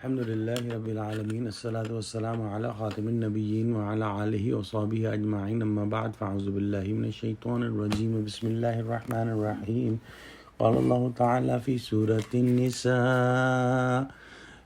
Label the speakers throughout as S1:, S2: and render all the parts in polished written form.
S1: Alhamdulillahi Rabbil Alameen. As-salatu was-salamu ala khatimin nabiyyin wa ala alihi wa sahbihi ajma'in. Amma ba'd, fa'auzu billahi minash shaitanir rajeem. Bismillahir rahmanir rahim. Qala Allah ta'ala fi Surah An-Nisa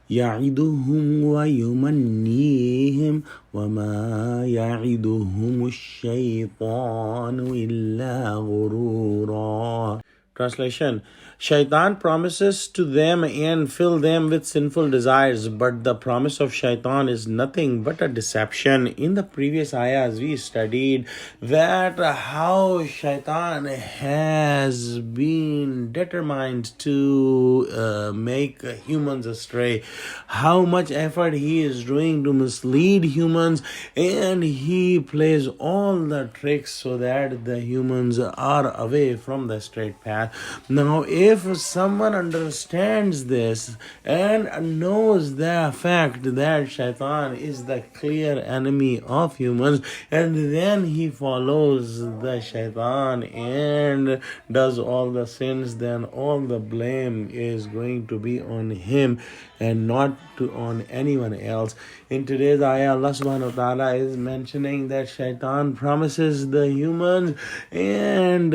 S1: ya'iduhum wa yumannihim wa ma ya'iduhum ash-shaytanu illa ghurura. Translation: Shaitan promises to them and fill them with sinful desires, but the promise of Shaitan is nothing but a deception. In the previous ayahs, we studied that how Shaitan has been determined to make humans astray, how much effort he is doing to mislead humans, and he plays all the tricks so that the humans are away from the straight path. Now, if someone understands this and knows the fact that Shaitan is the clear enemy of humans, and then he follows the Shaitan and does all the sins, then all the blame is going to be on him and not on anyone else. In today's ayah, Allah subhanahu wa ta'ala is mentioning that Shaitan promises the humans, and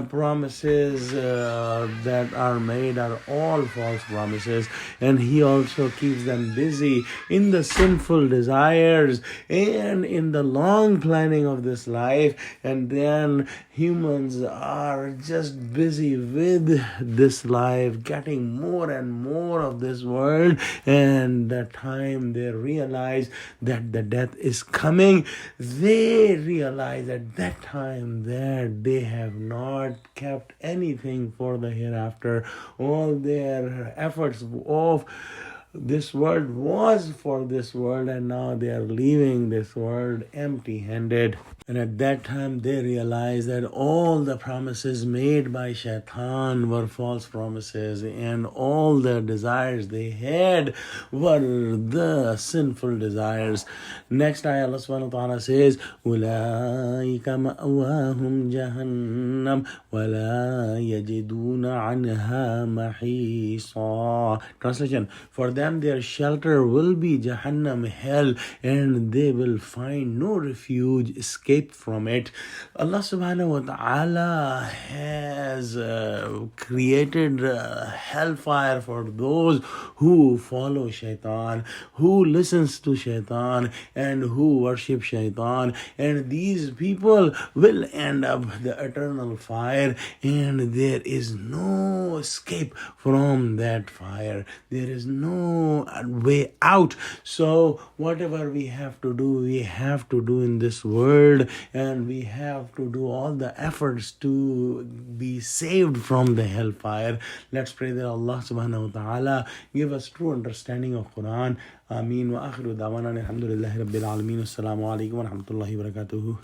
S1: promises that are made are all false promises, and he also keeps them busy in the sinful desires and in the long planning of this life, and then humans are just busy with this life, getting more and more of this world, and the time they realize that the death is coming, they realize at that time that they have not kept anything for the hereafter. All their efforts of this world was for this world, and now they are leaving this world empty-handed. And at that time they realize that all the promises made by Shaitan were false promises, and all the desires they had were the sinful desires. Next ayah, Allah subhanahu wa ta'ala says, أُولَٰئِكَ مَأْوَاهُمْ جَهَنَّمْ وَلَا يَجِدُونَ عَنْهَا مَحِيصًا. Translation: For them their shelter will be Jahannam, hell, and they will find no refuge, escape from it. Allah subhanahu wa ta'ala has created hellfire for those who follow Shaitan, who listens to Shaitan, and who worship Shaitan, and these people will end up the eternal fire, and there is no escape from that fire. There is no way out. So whatever we have to do, we have to do in this world, and we have to do all the efforts to be saved from the hellfire. Let's pray that Allah subhanahu wa ta'ala give us true understanding of Quran. Ameen wa akhiru da'wana alhamdulillahi rabbil alameen. Assalamu alaikum wa rahmatullahi wa barakatuhu.